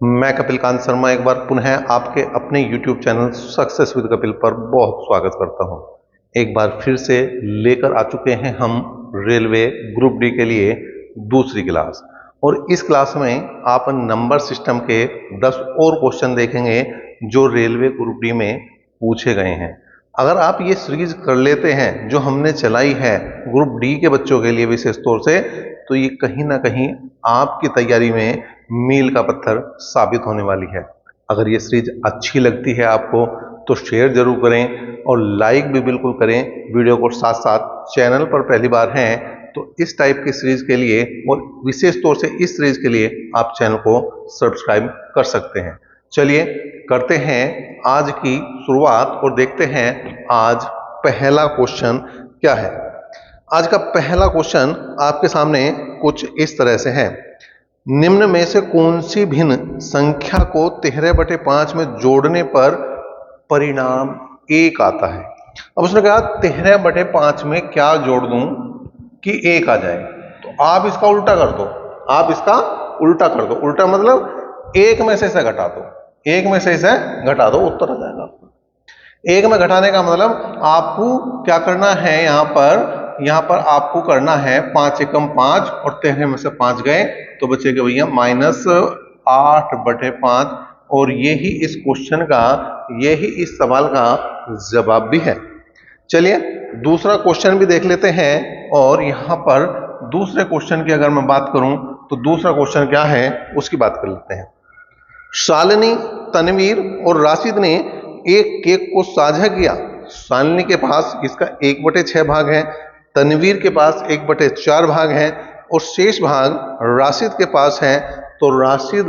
मैं कपिल कांत शर्मा एक बार पुनः आपके अपने YouTube channel success with Kapil पर बहुत स्वागत करता हूं। एक बार फिर से लेकर आ चुके हैं हम रेलवे ग्रुप डी के लिए दूसरी क्लास। और इस क्लास में आप नंबर सिस्टम के 10 और क्वेश्चन देखेंगे जो रेलवे ग्रुप डी में पूछे गए हैं। अगर आप ये सीरीज कर लेते हैं जो हमने चलाई है ग्रुप डी के बच्चों के लिए विशेष तौर से, तो ये कहीं ना कहीं आपकी तैयारी में मील का पत्थर साबित होने वाली है। अगर ये सीरीज अच्छी लगती है आपको तो शेयर जरूर करें और लाइक भी बिल्कुल करें वीडियो को। साथ साथ चैनल पर पहली बार हैं तो इस टाइप की सीरीज के लिए और विशेष तौर से इस सीरीज के लिए आप चैनल को सब्सक्राइब कर सकते हैं। चलिए करते हैं आज की शुरुआत और देखते हैं आज पहला क्वेश्चन क्या है। आज का पहला क्वेश्चन आपके सामने कुछ इस तरह से है। निम्न में से कौन सी भिन्न संख्या को 13/5 में जोड़ने पर परिणाम 1 आता है। अब उसने कहा 13/5 में क्या जोड़ दूं कि 1 आ जाए। तो आप इसका उल्टा कर दो, आप इसका उल्टा कर दो। उल्टा मतलब 1 में से इसे घटा दो, 1 में से इसे घटा दो, उत्तर आ जाएगा आपको। 1 में घटाने का मतलब आपको क्या करना है, यहां पर आपको करना है 5 एकम 5 और 13 में से 5 गए तो बचेगा भैया -8/5। और यही इस क्वेश्चन का, यही इस सवाल का जवाब भी है। चलिए दूसरा क्वेश्चन भी देख लेते हैं। और यहां पर दूसरे क्वेश्चन की अगर मैं बात करूं तो दूसरा क्वेश्चन क्या है उसकी बात कर लेते हैं। शालिनी, तनवीर और राशिद ने एक केक को साझा किया। शालिनी के पास इसका 1/6 भाग है, तनवीर के पास 1/4 भाग है और शेष भाग राशिद के पास है। तो राशिद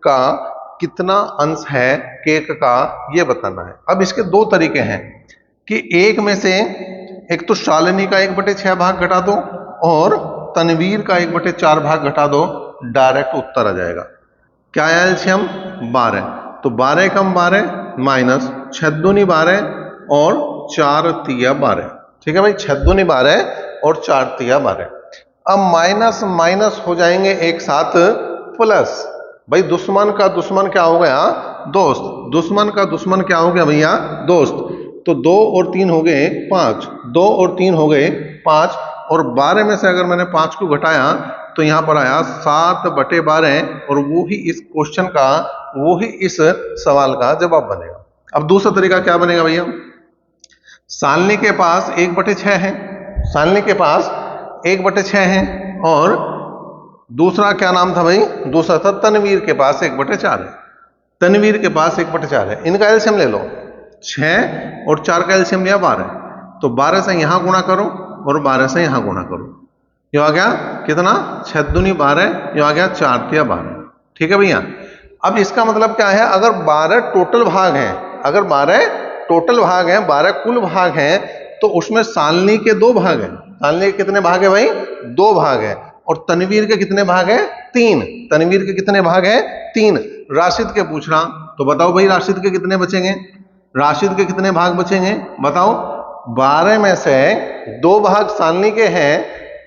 का कितना अंश है केक का, यह बताना है। अब इसके दो तरीके हैं कि एक में से एक तो शालिनी का 1/6 भाग घटा दो और तनवीर का 1/4 भाग घटा दो, डायरेक्ट उत्तर आ जाएगा। क्या है एलसीएम 12। तो 12 कम 12 माइनस 6 दूनी 12 और 4 तिया 12। ठीक है भाई, 6 दूनी 12 और 4 तिया 12। अब माइनस माइनस हो जाएंगे एक साथ प्लस। भाई दुश्मन का दुश्मन क्या हो गया, दोस्त। दुश्मन का दुश्मन क्या हो गया भैया, दोस्त। तो 2 और 3 हो गए 5, 2 और 3 हो गए 5 और 12 में से अगर मैंने 5 को घटाया तो यहां पर आया 7/12 और वो ही इस क्वेश्चन का, वो ही इस सवाल का जवाब बनेगा। अब दूसरा तरीका क्या बनेगा भैया, शालिनी के पास 1/6 है, शालिनी के पास 1/6 है और दूसरा क्या नाम था भाई, दूसरा था तनवीर के पास 1/4 है। तनवीर के पास 1/4 है। इनका एलसीएम ले लो, 6 और 4 का एलसीएम लिया 12। तो 12 से यहां गुणा करो और 12 से यहां गुणा करो, ये आ गया कितना, 6 दूनी 12, ये आ गया 4 तिया 12। ठीक है भैया। अब इसका मतलब क्या है, अगर 12 टोटल भाग हैं, अगर 12 टोटल भाग हैं, 12 कुल भाग हैं, तो उसमें शालिनी के 2 भाग हैं। शालिनी के कितने भाग है भाई, 2 भाग है। और तनवीर के कितने भाग है, 3। तनवीर के कितने भाग है, 3। राशिद के पूछ रहा, तो बताओ भाई राशिद के कितने बचेंगे, राशिद के कितने भाग बचेंगे बताओ। 12 में से 2 भाग शालिनी के हैं,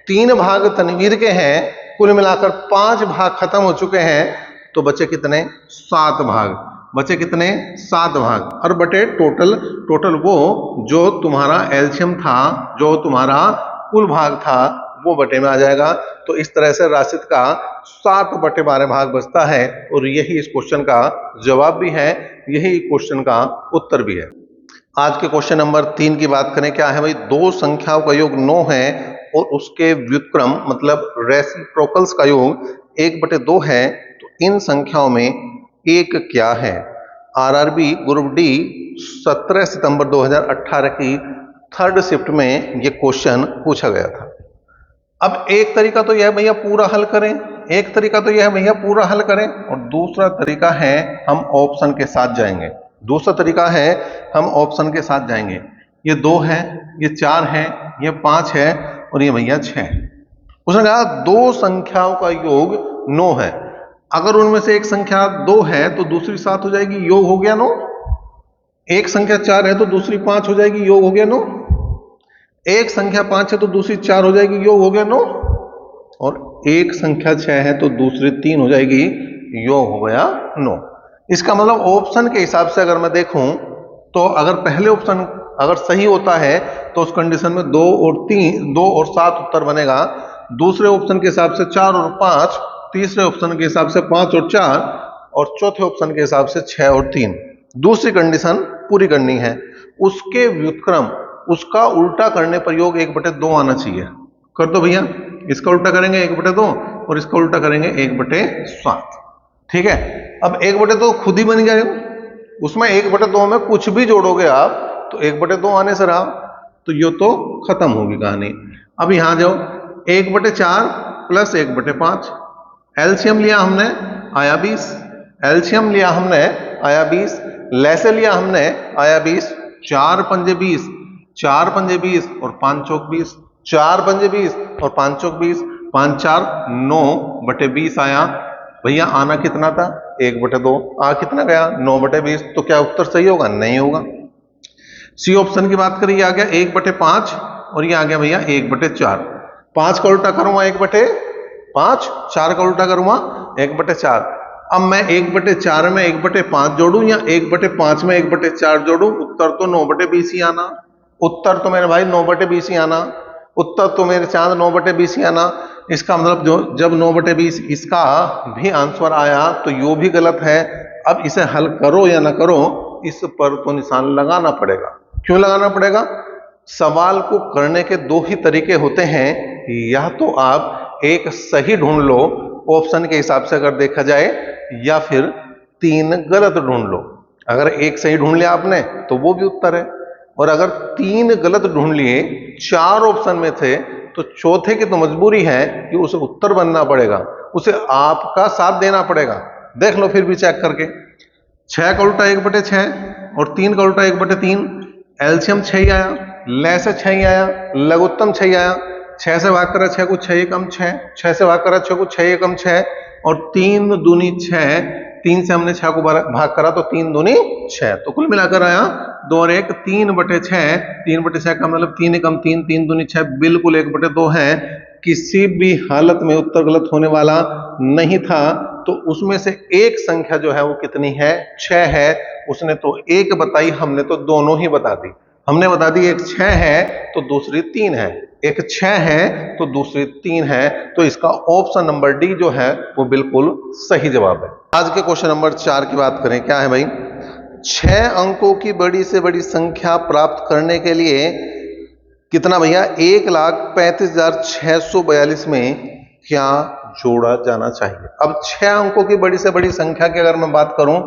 3 भाग तनवीर के हैं, कुल मिलाकर 5 भाग खत्म हो चुके हैं। तो बचे कितने, 7 भाग। बचे कितने, 7 भाग। और बटे टोटल वो जो तुम्हारा एलसीएम था, जो तुम्हारा कुल भाग था, वो बटे में आ जाएगा। तो इस तरह से राशिद का 7/12 भाग बचता है और यही इस क्वेश्चन का जवाब भी है, यही क्वेश्चन का उत्तर भी है। आज के क्वेश्चन नंबर 3 की बात करें, क्या है भाई, दो संख्याओं का योग 9 है और उसके व्युत्क्रम मतलब रेसिप्रोकल्स का योग 1/2 है। तो इन संख्याओं में एक क्या है। आरआरबी ग्रुप डी 17 सितंबर 2018 की 3rd शिफ्ट में यह क्वेश्चन पूछा गया था। अब एक तरीका तो यह है भैया पूरा हल करें, एक तरीका तो यह है भैया पूरा हल करें और दूसरा तरीका है हम ऑप्शन के साथ जाएंगे। दूसरा तरीका है हम ऑप्शन के साथ जाएंगे। ये 2 है, ये 4 है, ये 5 है और ये भैया 6 है। उसने कहा दो संख्याओं का योग 9 है। अगर उनमें से एक संख्या 2 है तो दूसरी 7 हो जाएगी, योग हो गया 9। एक संख्या 4 है तो दूसरी 5 हो जाएगी, योग हो गया 9। एक संख्या 5 है तो दूसरी 4 हो जाएगी, योग हो गया 9। और एक संख्या 6 है तो दूसरी 3 हो जाएगी, योग हो गया 9। इसका मतलब ऑप्शन के हिसाब से अगर मैं देखूं तो अगर पहले ऑप्शन अगर सही होता है तो उस कंडीशन में 2 और 3, 2 और 7 उत्तर बनेगा। दूसरे ऑप्शन के हिसाब से 4 और 5, तीसरे ऑप्शन के हिसाब से 5 और 4, और चौथे ऑप्शन के हिसाब से 6 और 3। दूसरी कंडीशन पूरी करनी है। उसके व्युत्क्रम, उसका उल्टा करने पर योग 1/2 आना चाहिए। कर दो भैया, इसका उल्टा करेंगे 1/2 और इसका उल्टा करेंगे 1/7। ठीक है, अब 1/2 खुद ही बन जाएगा, उसमें 1/2 में कुछ भी जोड़ोगे आप तो 1/2 आने से रहा, तो ये तो खत्म होगी कहानी। अब यहां जाओ, 1/4 प्लस 1/5, एलसीएम लिया हमने आया 20, एलसीएम लिया हमने आया 20, लैसे लिया हमने आया 20, 4 पंजे 20, 4 पंजे 20 और 5 चौक 20, 4 पंजे 20 और 5 चौक 20, 5 4 9/20 आया। भैया आना कितना था? 1/2। आ कितना गया? 9/20। तो क्या उत्तर सही होगा? नहीं होगा। सी ऑप्शन की बात करिए, आ गया 1/5 और ये आ गया भैया 1/4। 5 का उल्टा करूंगा 1/5, 4 का उल्टा करूंगा 1/4। अब मैं 1/4 में 1/5 जोड़ू या 1/5 में 1/4 जोड़ू, उत्तर तो 9/20 ही आना। उत्तर तो मेरे भाई 9/20 ही आना। उत्तर तो मेरे चांद 9/20 ही आना। इसका मतलब जो जब 9/20 इसका भी आंसर आया तो यो भी गलत है। अब इसे हल करो या ना करो, इस पर तो निशान लगाना पड़ेगा। क्यों लगाना पड़ेगा? सवाल को करने के 2 ही तरीके होते हैं, या तो आप एक सही ढूंढ लो ऑप्शन के हिसाब से अगर देखा जाए, या फिर 3 गलत ढूंढ लो। अगर एक सही ढूंढ लिया आपने तो वो भी उत्तर है, और अगर 3 गलत ढूंढ लिए, 4 ऑप्शन में थे, तो चौथे की तो मजबूरी है कि उसे उत्तर बनना पड़ेगा, उसे आपका साथ देना पड़ेगा। देख लो फिर भी चेक करके, 6 का उल्टा 1/6 और 3 का उल्टा 1/3, एलसीएम 6 ही आया, लैसे 6 ही आया, लघुत्तम 6 ही आया। 6 से भाग करा 6 को 6 कम 6, 6 से भाग करा 6 को 6 कम 6, और 3 दूनी 6, 3 से हमने 6 को भाग करा तो 3 दूनी 6, तो कुल मिलाकर आया 2 और 1 3/6। 3/6 का मतलब 3 कम 3, 3 दूनी 6, बिल्कुल 1/2 है। किसी भी हालत में उत्तर गलत होने वाला नहीं था। तो उसमें से एक संख्या जो है वो कितनी है? 6 है। उसने तो एक बताई, हमने तो दोनों ही बता दी। हमने बता दी एक 6 है तो दूसरी 3 है, एक 6 है तो दूसरी 3 है। तो इसका ऑप्शन नंबर डी जो है वो बिल्कुल सही जवाब है। आज के क्वेश्चन नंबर 4 की बात करें, क्या है भाई? 6 अंकों की बड़ी से बड़ी संख्या प्राप्त करने के लिए कितना भैया? 1,35,642 में क्या जोड़ा जाना चाहिए? अब 6 अंकों की बड़ी से बड़ी संख्या की अगर मैं बात करूं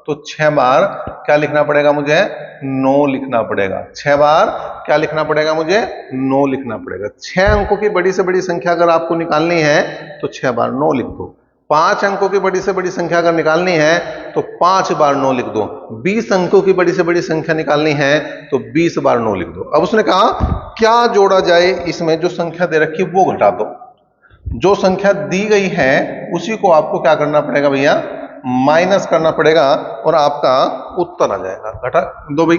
तो 6 बार क्या लिखना पड़ेगा मुझे? 9 लिखना पड़ेगा। 6 बार क्या लिखना पड़ेगा मुझे? 9 लिखना पड़ेगा। 6 अंकों की बड़ी से बड़ी संख्या अगर आपको निकालनी है तो 6 बार 9 लिख दो। 5 अंकों की बड़ी से बड़ी संख्या अगर निकालनी है तो 5 बार 9 लिख दो। 20 अंकों की बड़ी से बड़ी संख्या निकालनी है तो 20 बार 9 लिख दो। अब उसने कहा क्या जोड़ा जाए? इसमें जो संख्या दे रखी है वो घटा दो। जो संख्या दी गई है उसी को आपको क्या करना पड़ेगा भैया? माइनस करना पड़ेगा और आपका उत्तर आ जाएगा। घटा दो भाई।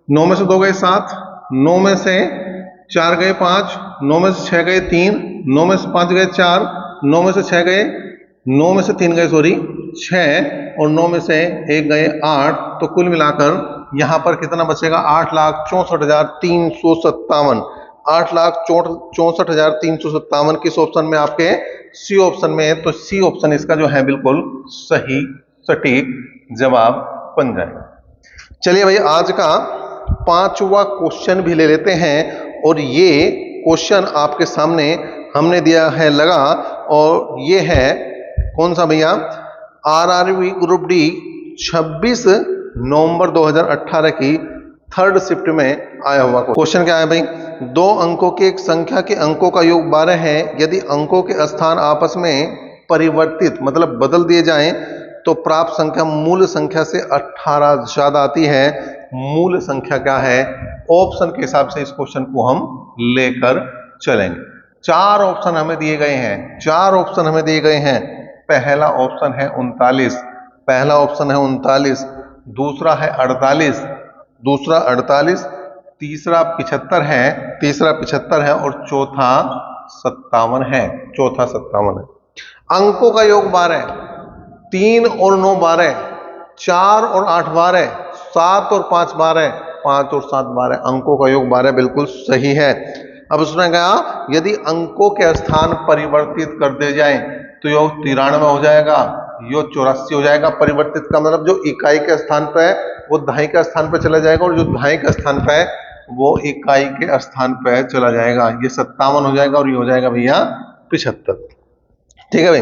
9 में से 2 गए 7, 9 में से 4 गए 5, 9 में से 6 गए 3, 9 में से 5 गए 4, 9 में से 6 गए, 9 में से 3 गए 6, और 9 में से 1 गए 8। तो कुल मिलाकर यहां पर कितना बचेगा? 8,64,357। 8,64,357 किस ऑप्शन में? आपके सी ऑप्शन में है। तो सी ऑप्शन इसका जो है बिल्कुल सही सटीक जवाब बन जाएगा। चलिए भाई आज का 5वां क्वेश्चन भी ले लेते हैं, और ये क्वेश्चन आपके सामने हमने दिया है लगा, और ये है कौन सा भैया? आरआरबी ग्रुप डी 26 नवंबर 2018 की 3rd शिफ्ट में आया हुआ क्वेश्चन। क्या है भाई? 2 अंकों की एक संख्या के अंकों का योग 12 है। यदि अंकों के स्थान आपस में परिवर्तित मतलब बदल दिए जाएं तो प्राप्त संख्या मूल संख्या से 18 ज्यादा आती है। मूल संख्या क्या है? ऑप्शन के हिसाब से इस क्वेश्चन को हम लेकर चलेंगे। 4 ऑप्शन हमें दिए गए हैं, 4 ऑप्शन हमें दिए गए हैं। पहला ऑप्शन है 39, पहला ऑप्शन है 39, दूसरा है 48, दूसरा 48, तीसरा 75 है, तीसरा 75 है, और चौथा 57 है, चौथा 57 है। अंकों का योग 12 है। 3 और 9 12, 4 और 8 12, 7 और 5 12, 5 और 7 12, अंकों का योग 12 बिल्कुल सही है। अब उसने कहा यदि अंकों के स्थान परिवर्तित कर दिए जाए तो योग 93 हो जाएगा, योग 84 हो जाएगा। परिवर्तित का मतलब जो इकाई के स्थान पर है वो दहाई के स्थान पर चला जाएगा, और जो दहाई के स्थान पर है वो इकाई के स्थान पर चला जाएगा। ये 57 हो जाएगा और ये हो जाएगा भैया 75। ठीक है भाई।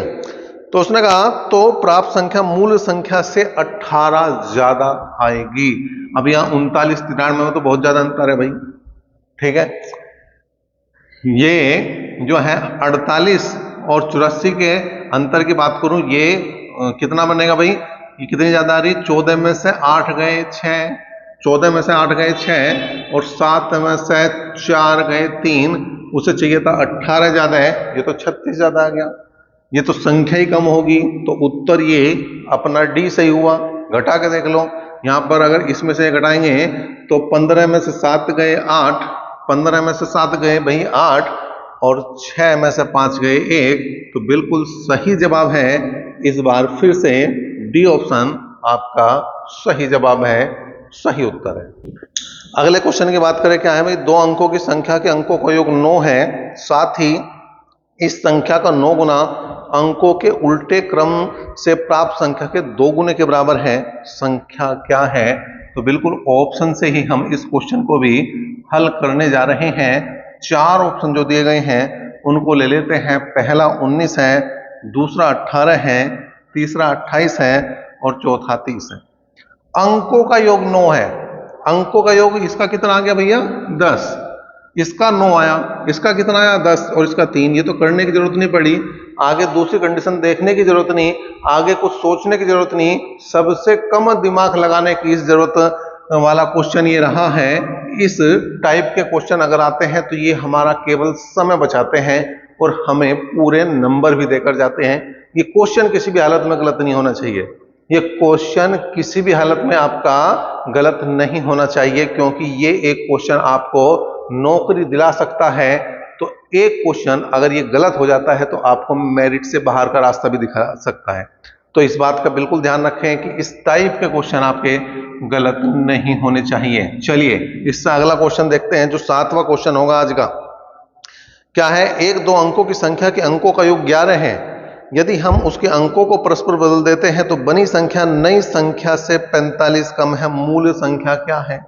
तो उसने कहा तो प्राप्त संख्या मूल संख्या से 18 ज्यादा आएगी। अब यहाँ 39 93 में तो बहुत ज्यादा अंतर है भाई। ठीक है, ये जो है 48 और 84 के अंतर की बात करूं, ये कितना बनेगा भाई, ये कितनी ज्यादा आ रही है, 14 में से 8 गए 6, 14 में से 8 गए 6 और 7 में से 4 गए 3, उसे चाहिए था 18 ज्यादा है, ये तो 36 ज्यादा आ गया। ये तो संख्या ही कम होगी, तो उत्तर ये अपना डी सही हुआ। घटा के देख लो, यहां पर अगर इसमें से घटाएंगे तो 15 में से 7 गए 8, 15 में से 7 गए भाई 8 और 6 में से 5 गए 1, तो बिल्कुल सही जवाब है इस बार फिर से डी ऑप्शन आपका सही जवाब है, सही उत्तर है। अगले क्वेश्चन की बात करें, क्या है भाई, 2 अंकों की संख्या के अंकों का योग 9 है, साथ ही इस संख्या का 9 गुना अंकों के उल्टे क्रम से प्राप्त संख्या के 2 गुने के बराबर है, संख्या क्या है। तो बिल्कुल ऑप्शन से ही हम इस क्वेश्चन को भी हल करने जा रहे हैं। 4 ऑप्शन जो दिए गए हैं उनको ले लेते हैं। पहला 19 है, दूसरा 18 है, तीसरा 28 है और चौथा 30 है। अंकों का योग 9 है, अंकों का योग इसका कितना आ गया भैया 10, इसका 9 आया, इसका कितना आया 10 और इसका 3। ये तो करने की जरूरत नहीं पड़ी, आगे दूसरी कंडीशन देखने की जरूरत नहीं, आगे कुछ सोचने की जरूरत नहीं, सबसे कम दिमाग लगाने की जरूरत वाला क्वेश्चन ये रहा है। इस टाइप के क्वेश्चन अगर आते हैं तो ये हमारा केवल समय बचाते हैं और हमें पूरे नंबर भी देकर जाते हैं। ये क्वेश्चन किसी भी हालत में गलत नहीं होना चाहिए, ये क्वेश्चन किसी भी हालत में आपका गलत नहीं होना चाहिए, क्योंकि ये एक क्वेश्चन आपको नौकरी दिला सकता है। तो एक क्वेश्चन अगर ये गलत हो जाता है तो आपको मेरिट से बाहर का रास्ता भी दिखा सकता है। तो इस बात का बिल्कुल ध्यान रखें कि इस टाइप के क्वेश्चन आपके गलत नहीं होने चाहिए। चलिए इससे अगला क्वेश्चन देखते हैं, जो 7वां क्वेश्चन होगा आज का। क्या है, 1-2 अंकों की संख्या के अंकों का योग 11 है, यदि हम उसके अंकों को परस्पर बदल देते हैं तो बनी संख्या नई संख्या से 45 कम है, मूल संख्या क्या है।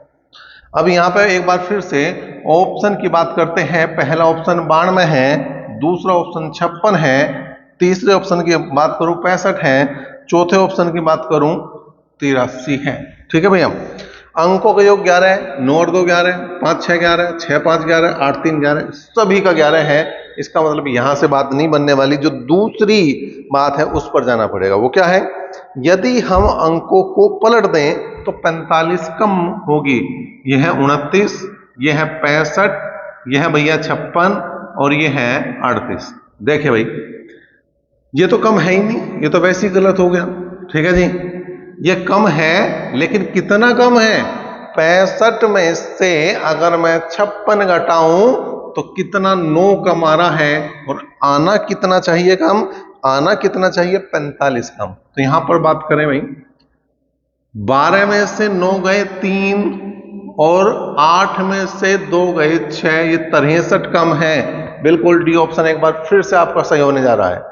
अब यहां पर एक बार फिर से ऑप्शन की बात करते हैं। पहला ऑप्शन 92 है, दूसरा ऑप्शन 56 है, तीसरे ऑप्शन की बात करूं 65 है, चौथे ऑप्शन की बात करूं 83 है। ठीक है भैया, अंकों का योग 11 है, 9 और 2 11, 5 6 11, 6 5 11, 8 3 11, सभी का 11 है। इसका मतलब यहां से बात नहीं बनने वाली, जो दूसरी बात है उस पर जाना पड़ेगा। वो क्या है, यदि हम अंकों को पलट दें तो 45 कम होगी। यह है 29, यह है 65, यह है भैया 56 और यह है 38। देखिए भाई, ये तो कम है ही नहीं, ये तो वैसे ही गलत हो गया। ठीक है जी, ये कम है, लेकिन कितना कम है, 65 में से अगर मैं 56 घटाऊं तो कितना 9 कम आ रहा है, और आना कितना चाहिए कम, आना कितना चाहिए 45 कम। तो यहां पर बात करें भाई, 12 में से 9 गए 3 और 8 में से 2 गए 6, ये 63 कम है। बिल्कुल डी ऑप्शन एक बार फिर से आपका सही होने जा रहा है,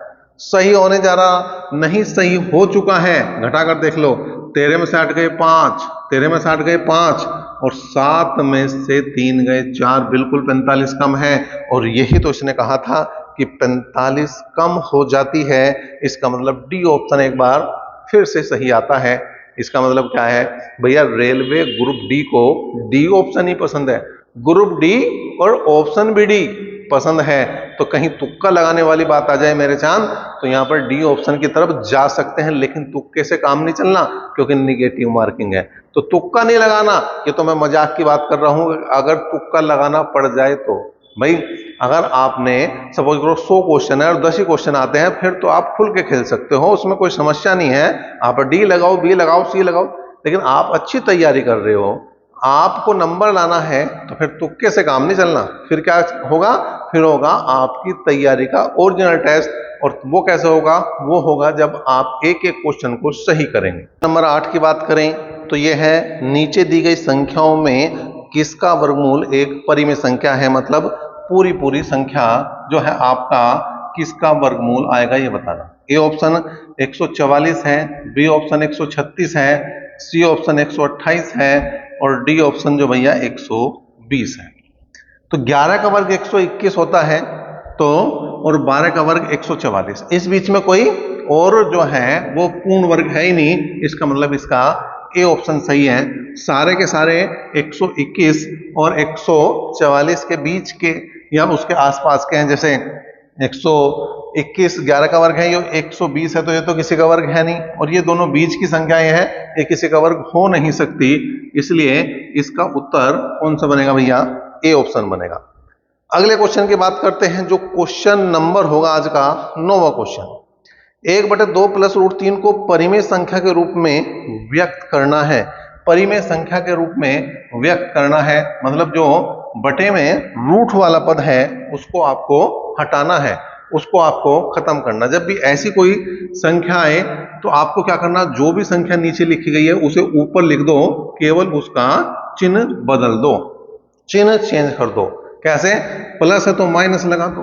सही होने जा रहा नहीं, सही हो चुका है। घटाकर देख लो, 13 में से 8 गए 5, 13 में से 8 गए 5 और 7 में से 3 गए 4, बिल्कुल 45 कम है। और यही तो इसने कहा था कि 45 कम हो जाती है। इसका मतलब डी ऑप्शन एक बार फिर से सही आता है। इसका मतलब क्या है भैया, रेलवे ग्रुप डी को डी ऑप्शन ही पसंद है, ग्रुप डी और ऑप्शन भी डी पसंद है। तो कहीं तुक्का लगाने वाली बात आ जाए मेरे चांद, तो यहां पर डी ऑप्शन की तरफ जा सकते हैं, लेकिन तुक्के से काम नहीं चलना, क्योंकि निगेटिव मार्किंग है। तो तुक्का नहीं लगाना, ये तो मैं मजाक की बात कर रहा हूं। अगर तुक्का लगाना पड़ जाए तो भाई, अगर आपने सपोज करो 100 क्वेश्चन है और 10 ही क्वेश्चन आते हैं, फिर तो आप खुल के खेल सकते हो, उसमें कोई समस्या नहीं है। आप डी लगाओ, बी लगाओ, सी लगाओ, लेकिन आप अच्छी तैयारी कर रहे हो, आपको नंबर लाना है तो फिर तुक्के से काम नहीं चलना। फिर क्या होगा, फिर होगा आपकी तैयारी का ओरिजिनल टेस्ट। और वो कैसे होगा, वो होगा जब आप एक एक क्वेश्चन को सही करेंगे। नंबर 8 की बात करें तो ये है, नीचे दी गई संख्याओं में किसका वर्गमूल एक परिमेय संख्या है। मतलब पूरी पूरी संख्या जो है आपका किसका वर्गमूल आएगा ये बताना। ए ऑप्शन 144 है, बी ऑप्शन 136 है, सी ऑप्शन 128 है और डी ऑप्शन जो भैया 120 है। तो 11 का वर्ग 121 होता है तो, और 12 का वर्ग 144, इस बीच में कोई और जो है वो पूर्ण वर्ग है ही नहीं। इसका मतलब इसका ए ऑप्शन सही है। सारे के सारे 121 और 144 के बीच के या उसके आसपास के हैं। जैसे 121 11 का वर्ग है, ये 120 है तो ये तो किसी का वर्ग है नहीं, और ये दोनों बीच की संख्याएं हैं, ये किसी का वर्ग हो नहीं सकती। इसलिए इसका उत्तर कौन सा बनेगा भैया, ए ऑप्शन बनेगा। अगले क्वेश्चन की बात करते हैं, जो क्वेश्चन नंबर होगा आज का 9वां क्वेश्चन। 1/2 प्लस रूट 3 को परिमेय संख्या के रूप में व्यक्त करना है। परिमेय संख्या के रूप में व्यक्त करना है मतलब जो बटे में रूट वाला पद है उसको आपको हटाना है, उसको आपको खत्म करना। जब भी ऐसी कोई संख्या आए तो आपको क्या करना, जो भी संख्या नीचे लिखी गई है उसे ऊपर लिख दो, केवल उसका चिन्ह बदल दो, चिन्ह चेंज कर दो। कैसे, प्लस है तो माइनस लगा दो,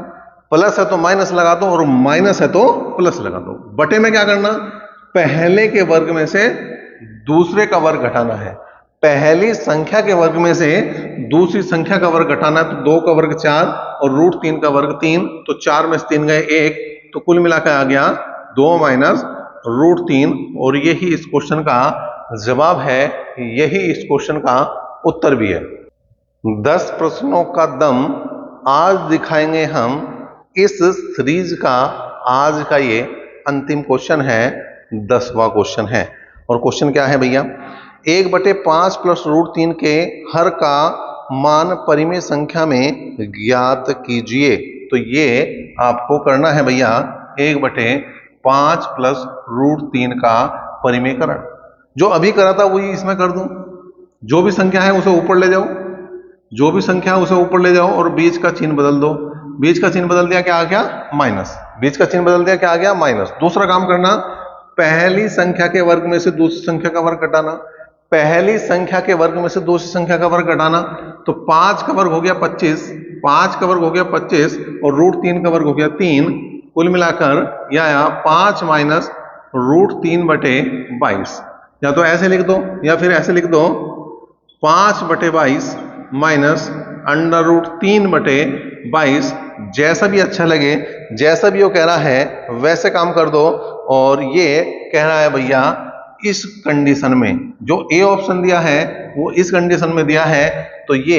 प्लस है तो माइनस लगा दो, और माइनस है तो प्लस लगा दो। बटे में क्या करना, पहले के वर्ग में से दूसरे का वर्ग घटाना है। पहली संख्या के वर्ग में से दूसरी संख्या का वर्ग घटाना है। तो 2 का वर्ग 4 और रूट 3 का वर्ग 3, तो 4 में से 3 गए 1, तो कुल मिलाकर आ गया 2 माइनस रूट 3। और यही इस क्वेश्चन का जवाब है, यही इस क्वेश्चन का उत्तर भी है। 10 प्रश्नों का दम आज दिखाएंगे हम, इस सीरीज का आज का ये अंतिम क्वेश्चन है, 10वां क्वेश्चन है। और क्वेश्चन क्या है भैया, 1/5 प्लस रूट 3 के हर का मान परिमेय संख्या में ज्ञात कीजिए। तो ये आपको करना है भैया 1/5 प्लस रूट 3 का परिमेयकरण। जो अभी करा था वही इसमें कर दूं, जो भी संख्या है उसे ऊपर ले जाओ, जो भी संख्या है उसे ऊपर ले जाओ और बीच का चिन्ह बदल दो। बीच का चिन्ह बदल दिया, क्या आ गया, माइनस। बीच का चिन्ह बदल दिया, क्या आ गया, माइनस। दूसरा काम करना, पहली संख्या के वर्ग में से दूसरी संख्या का वर्ग घटाना। पहली संख्या के वर्ग में से दूसरी संख्या का वर्ग घटाना, तो 5 का वर्ग हो गया 25, 5 का वर्ग हो गया 25 और रूट 3 का वर्ग हो गया 3। कुल मिलाकर यह आया 5 माइनस रूट 3/22। या तो ऐसे लिख दो या फिर ऐसे लिख दो, 5/22 माइनस अंडर रूट 3/22। जैसा भी अच्छा लगे, जैसा भी वो कह रहा है वैसे काम कर दो। और ये कह रहा है भैया इस कंडीशन में, जो ए ऑप्शन दिया है वो इस कंडीशन में दिया है, तो ये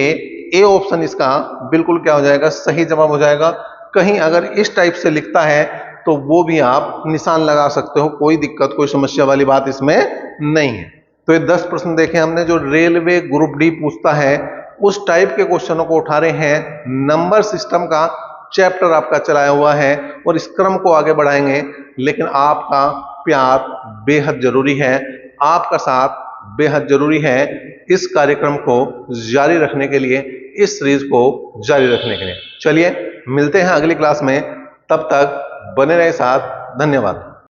ए ऑप्शन इसका बिल्कुल क्या हो जाएगा, सही जवाब हो जाएगा। कहीं अगर इस टाइप से लिखता है तो वो भी आप निशान लगा सकते हो, कोई दिक्कत कोई समस्या वाली बात इसमें नहीं है। तो ये 10 प्रश्न देखे हमने, जो रेलवे ग्रुप डी पूछता है उस टाइप के क्वेश्चनों को उठा रहे हैं। नंबर सिस्टम का चैप्टर आपका चलाया हुआ है और इस क्रम को आगे बढ़ाएंगे, लेकिन आपका प्यार बेहद जरूरी है, आपका साथ बेहद जरूरी है इस कार्यक्रम को जारी रखने के लिए, इस सीरीज को जारी रखने के लिए। चलिए मिलते हैं अगली क्लास में, तब तक बने रहे साथ। धन्यवाद।